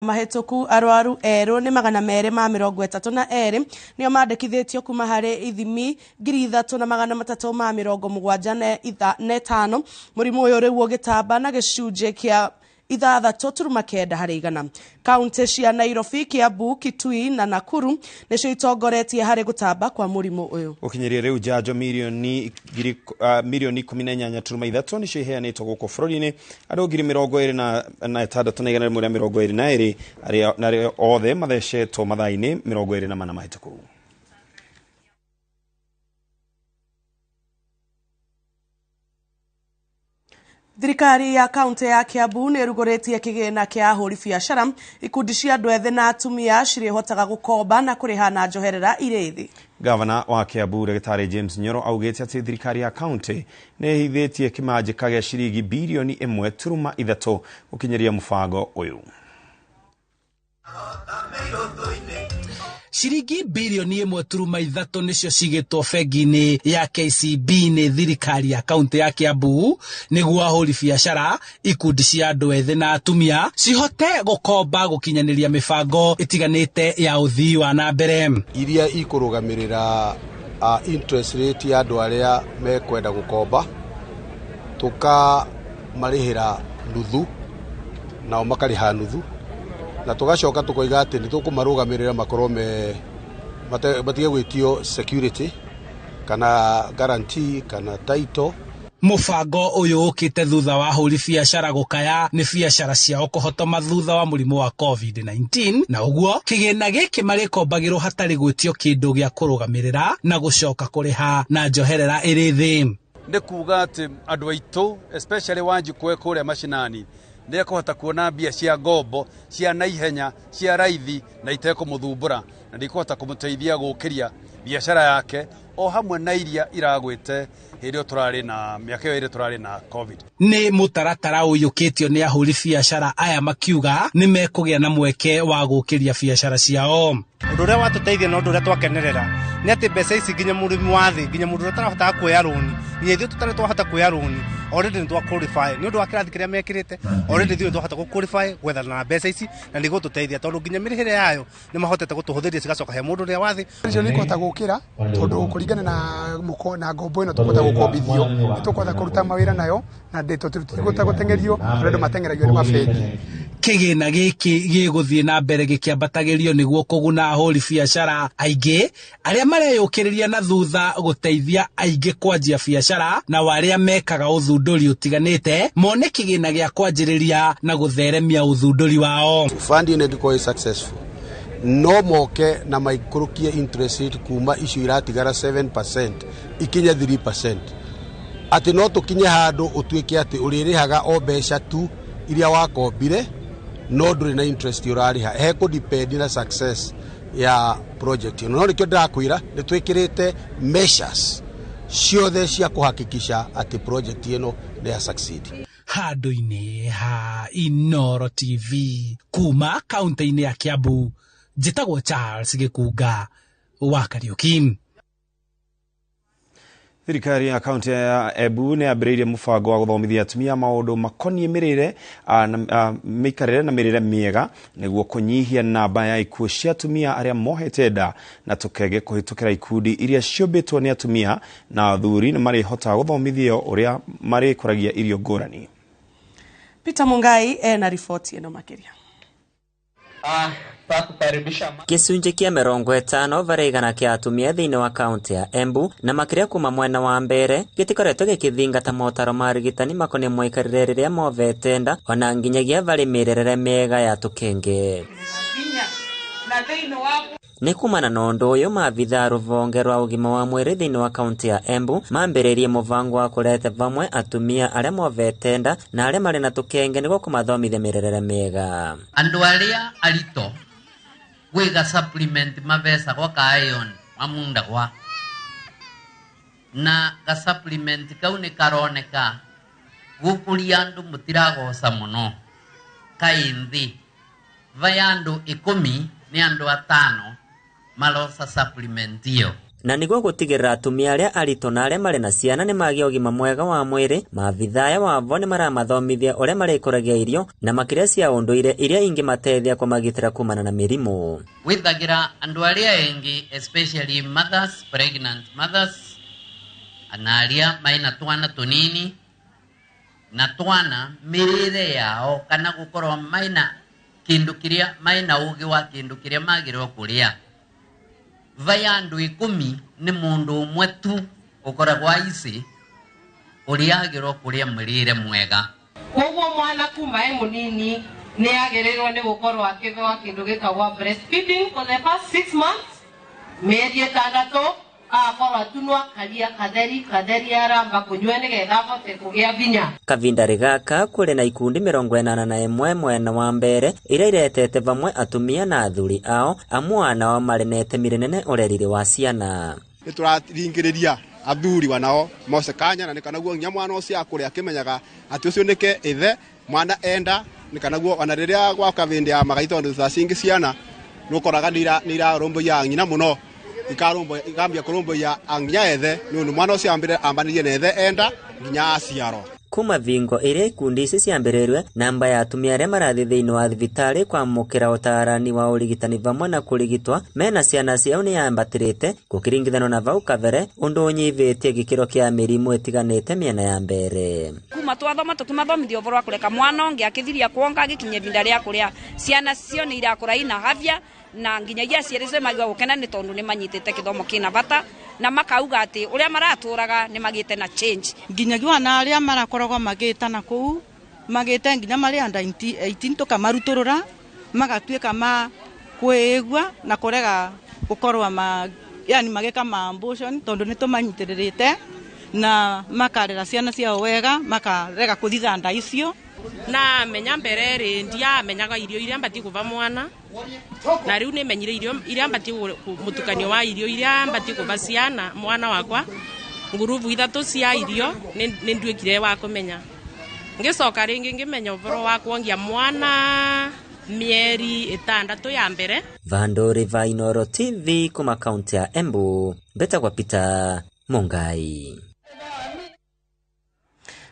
mahetoku arwaru eru ni 232 nio mandikithitio kuma hari ithimi 3,375 murimu uyu riu ugitamba na gicunje kia 6.9 harĩ igana. Kaunti cia Nairobi, Kiambu, Kitui na Nakuru nicio itongoretie harĩ gutamba kwa murimu uyu. Ukinyeria riu njanjo milioni 18.3 nicio iheanĩtwo gũkũ bũrũri-inĩ. Andũ 26,122 arĩa othe mathecetwo mathaa-inĩ 24 mahĩtũku. Thirikari ya kaunti ya Kiambu nĩ ĩrugũrĩtie kĩgĩna kĩa ahũri biacara, ikundi cia andũ ethĩ na atumia cirĩhotaga gũkomba na kũrĩha na njoherera irĩ thĩ. Gavana wa Kiambu Ndagĩtarĩ James Nyoro augĩte atĩ thirikari ya kaunti nĩ ĩhithĩtie kĩmanjĩka gĩa ciringi bilioni 1.3 gũkinyeria mũbango ũyũ. Ciringi bilioni 1.3 nicio cigĩtwo bengi-inĩ ya KCB nĩ thirikari ya kaunti ya Kiambu nĩguo ahũri biacara, ikundi cia andũ ethĩ na atumia cihote gũkomba gũkinyanĩria mĩbango ĩtiganĩte ya ũthii wa na mbere iria ikũrũgamĩrĩra interest rate ya andũ arĩa mekwenda gũkomba, tũkamarĩhĩra nuthu nao makarĩha nuthu, na tugacoka tukoiga atĩ nĩ tũkũmarũgamĩrĩra makorwo matige gwĩtio security kana guarantee kana title. Mũbango ũyũ ũkĩte thutha wa ahũri biacara gũkaya nĩ biacara ciao kũhotoma thutha wa mũrimũ wa COVID-19, na ũguo kĩgĩna gĩkĩ marĩkombagĩrwo hatarĩ gwĩtio kĩndũ gĩa kũrũgamĩrĩra na gũcoka kũrĩha na njoherera ĩrĩ thĩ. Nĩ kuuga atĩ andũ aitũ especially Wanjikũ kũrĩa mashinani nĩ ekũhota kuona mbia cia ngombo cia naihenya cia raithi na itekũmũthumbũra, na ndikũhota kũmũteithia gũkĩria biacara yake o hamwe na iria iragwĩte hĩndĩ tũrarĩ na mĩaka ĩrĩ tũrarĩ na COVID. Nĩ mũtaratara ũyũkĩtio nĩ ahũri biacara aya makiuga nĩ mekũgĩa na mweke wa gũkĩria biacara ciao. Ũndũ ũrĩa watũteithia na ũndũ ũrĩa twakenerera nĩ atĩ mbeca ici nginya mũrĩmi wa thĩ, nginya mũndũ ũrĩa ũtarahota kuoya rũni, nginya ithuĩ tũtarĩ twahota kuoya rũni already nĩ twa qualify nĩ ũndũ wa kĩrathi kĩrĩa mekĩrĩte, already ithuĩ twahota gũ qualify gwethana na mbeca ici na nĩ gũtũteithia tondũ nginya mĩrĩhĩre yayo nĩ mahotete gũtũhũthĩria cigacoka he mũndũ ũrĩa wa thĩ. Icio nĩ kũhota gũkĩra tondũ kũringana na ngombo ĩno tũkũhota gũkombithio, nĩ tũkũhota kũruta mawĩra nayo na tũtigũta gũtengerio andũ matengeragio nĩ mabengi. Kĩgĩna gĩkĩ gĩgũthiĩ na mbere gĩkĩambatagĩrio nĩguo kũguna ahũri biacara aingĩ arĩa mareyũkĩrĩria na thutha gũteithia aingĩ kwanjia biacara na arĩa mekaga ũthundũri ũtiganĩte mone kĩgĩna gĩa kwanjĩrĩria na gũtheremia ũthundũri wao. Fund ĩngĩkorwo successful no moke na maikũrũkie interest rate kuma icio iratigara 7% ikinya 3%, atĩ no tũkinye handũ ũtuĩke atĩ ũrĩrĩhaga o mbeca tu iria wakombire no ndũrĩ na interest ũrarĩha. Hekũ depend na success ya project ĩno. No nĩkĩo ndĩrakwĩra nĩ twĩkĩrĩte measures ciothe cia kũhakikisha atĩ project ĩno nĩ ya succeed. Handũ-inĩ ha Inooro TV kuma kaunti-inĩ ya Kiambu, njĩtagwo Charles Gĩkunga wa Kariũki. Thirikari ya kaunti ya Embu nĩ yambĩrĩirie mũbango wa gũthomithia atumia maũndũ makoniĩ mĩrĩre mĩikarĩre na mĩrĩre mĩega nĩguo kũnyihia namba ya ikuũ cia atumia arĩa mohete nda na tũkenge kũhĩtũkĩra ikundi iria ciũmbĩtwo nĩ atumia na athuri nĩ marĩhotaga gũthomithio ũrĩa marĩkũragia irio ngũrani. Peter Mungai ena riboti ĩno makĩria. Gĩcunjĩ kĩa 50 varĩ igana kĩa atumia thĩinĩ wa kaunti ya Embu na makĩria kuma mwena wa mbere gĩtikoretwo gĩkĩthingata motaro ma arigitani makoniĩ mũikarĩre rĩrĩa movete nda ona nginyagia varĩ mĩrerere mĩega ya tũkenge. Nĩ kumana na ũndũ ũyũ maabitha rũvonge rwa ũgima wa mwĩrĩ thĩinĩ wa kaunti ya Embu mambĩrĩirie mũbango wa kũrete vamwe atumia arĩa movete nda na arĩa marĩ na tũkenge nĩguo kũmathomithia mĩrerere mĩega. Andũ arĩa arito gwĩga supplement mavesa kwa iron amunda kwa na ga supplement kau nĩ karoneka gũkũria andũ mũtiragoca mũno kainthi vaya andũ 10 nĩ andũ 5 malosa supplement hiyo. na niguo gutigirira atumia aria arito na aria mari na ciana ni magia ugima mwega wa mwiri. Maabithaya wavo ni maramathomithia uria marikuragia irio na makiria cia unduire iria ingimatethia kumagitira kumana na mirimu. Withagira andu aria engi, especially mothers, pregnant mothers, ana aria maina twana tunini na twana mirire yao kana gukorwo maina kindu kiria maina ugi wa kindu kiria magirwo kuria. Vaya andu 10 ni mundu umwe tu ukoragwo ici uria agirwo kuria mirire mwega. Koguo mwana kuma munini ni agirirwo ni gukorwo akithwa kindu gikagwa breastfeeding for the first 6 months. Mieri 6 akorwo tunwa katheri aramba kunywa nigetha abote kugia vinya. Kavindari gaka kuri na ikundi 81 mwena wa mbere iria iretete vamwe atumia na athuri ao amwana wa marenete mirenene urerire wa ciana. Nituraringiriria athuri wanao mose kanya na nikanaguo nya mwana ucio akuri akimenyaga ati ucio nike ithe mwana enda nikanaguo ona riria gwa kavindi ya magaito ndu cingi ciana nukoraga nira rombo ya nyina muno ikambia kurumbo ya angnya ethe nundu mwana ucio ambanirie na ethe enda nginya aciaro. Kuma vingo iria ikundi ici ciambĩrĩrwe namba ya atumia aria marathi thiini wa thibitarĩ kwamũkĩra ũtaarani wa ũrigitani vamwe na kũrigitwa mena ciana ciao nĩ yambatĩrĩte gũkĩringithanio na vau kabere ũndũ ũnyivĩtie gĩkĩro kĩa mĩrimũ ĩtiganĩte mĩena ya mbere. Kuma twathoma tukimathomithia ũhoro wa kũreka mwana onge akĩthiria kuonga gĩkinya ivinda rĩa kũrĩa ciana cio nĩ irakũra ina havya na nginyagia ciĩrĩce magwa gũkena nĩ tondũ nĩ manyitĩte gĩthomo kĩna bata na makauga atĩ ũrĩa maratũraga nĩ magĩte na change. Nginyagia wana arĩa marakoragwo magĩta na kũu magĩte nginya marĩ under 18 tukamarutũrũra magatuĩka ma kwĩigua na kũrega gũkorwo yani magĩka abortion tondũ nĩ tũmanyitĩrĩrĩte na makarera ciana ciao wega makarega kũthitha nda icio. Na menya mbere ri ndia menyaga irio iria mbati kuva mwana na riu ni menyire irio iria mbati mutukanio wa irio iria mbati kuva ciana mwana wakwa nguruvu 3 cia irio ni nduikire wa kumenya ngicoka ringi ngimenya uvoro wa kuongia mwana mieri 6 ya mbere. Vandori Vainoro TV kuma kaunti ya Embu Betagwa Peter Mungai.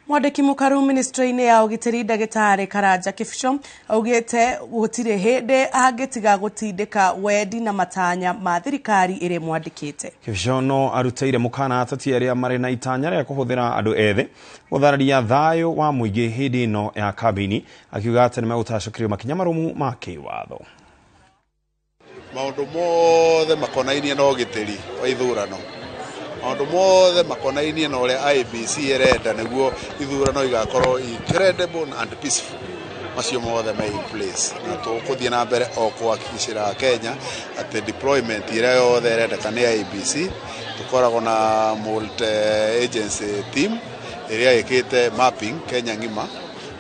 Mwandiki mukaru ministry-inĩ ya ũgitĩri Ndagĩtarĩ Karanja Kĩbico augĩte gũtirĩ hĩndĩ angĩtiga gũtindĩka wendi na matanya ma thirikari ĩrĩa mwandĩkĩte. Kĩbico no arutĩire mũkana ateti arĩa marĩ na itanya rĩa kũhũthĩra andũ ethĩ gũthararia thayũ wa mũingĩ hĩndĩ ĩno ya kabini, akiuga atĩ nĩ megũtacũkĩrio makinya marũmu ma kĩwatho. Maũndũ mothe makonainie na ũgitĩri wa ithurano, maũndũ mothe makonainie na ũrĩa IEBC ĩrenda nĩguo ithurano igakorwo credible and peaceful, macio mothe me in place na tũkũthiĩ na mbere o kũhakikishĩra Kenya atĩ deployment ĩrĩa yothe ĩrendeka nĩ IEBC. Tũkoragwo na multi agency team ĩrĩa ĩkĩte mapping Kenya ng'ima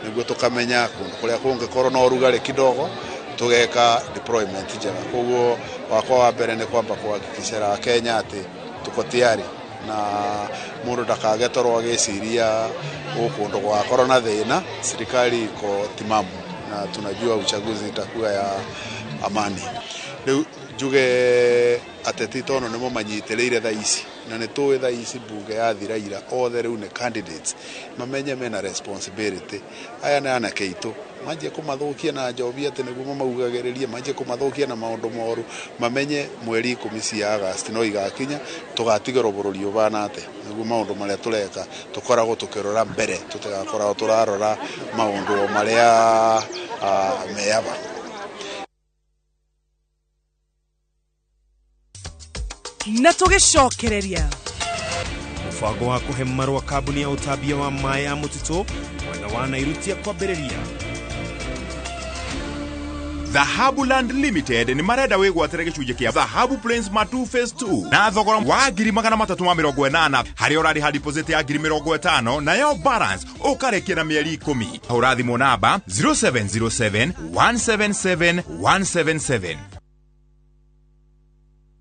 nĩguo tũkamenya kũrĩa kũngĩkorwo na ũrugarĩ kidogo tugeka deployment njega. Koguo wakwa wa mbere nĩ kwamba kũhakikishĩra Kenya atĩ tuko tayari na mundu ndakage torwo agiciria ukundu gwakorwo na thina. Serikali iko timamu na tunajua uchaguzi itakuwa ya amani. Riu njuge ateti tono nimo manyitĩrĩire thaa ici na nĩ tũĩ thaa ici mbunge yathira ira othe rĩu nĩ candidates mamenye mena responsibility. Aya nĩ anake aitũ manjie kũmathũkia na njobi atĩ nĩguo maugagĩrĩrie, manjie kũmathũkia na maũndũ moru. Mamenye mweri 10 cia August no igakinya tũgatigĩrwo bũrũri ũbana atĩ nĩguo maũndũ marĩa tũreka tũkoragwo tũkĩrora mbere, tũtigakoragwo tũrarora maũndũ marĩa meyaba. Na tũgĩcokereria mũbango wa kũhe marũa kambuni ya ũtambia wa maĩ ya mũtitũ mwena wa Nairutia kwambĩrĩria. Dhahabuland Limited ni marenda wĩgwatĩre gĩcunjĩ kĩa Dhahabu Plains Matu Phase 2 na thogora wa 380,080 harĩ ũrarĩha deposit ya 50,050 nayo balance ũkarekia na mĩeri 10. Hũra thimũ namba 0707 177 177.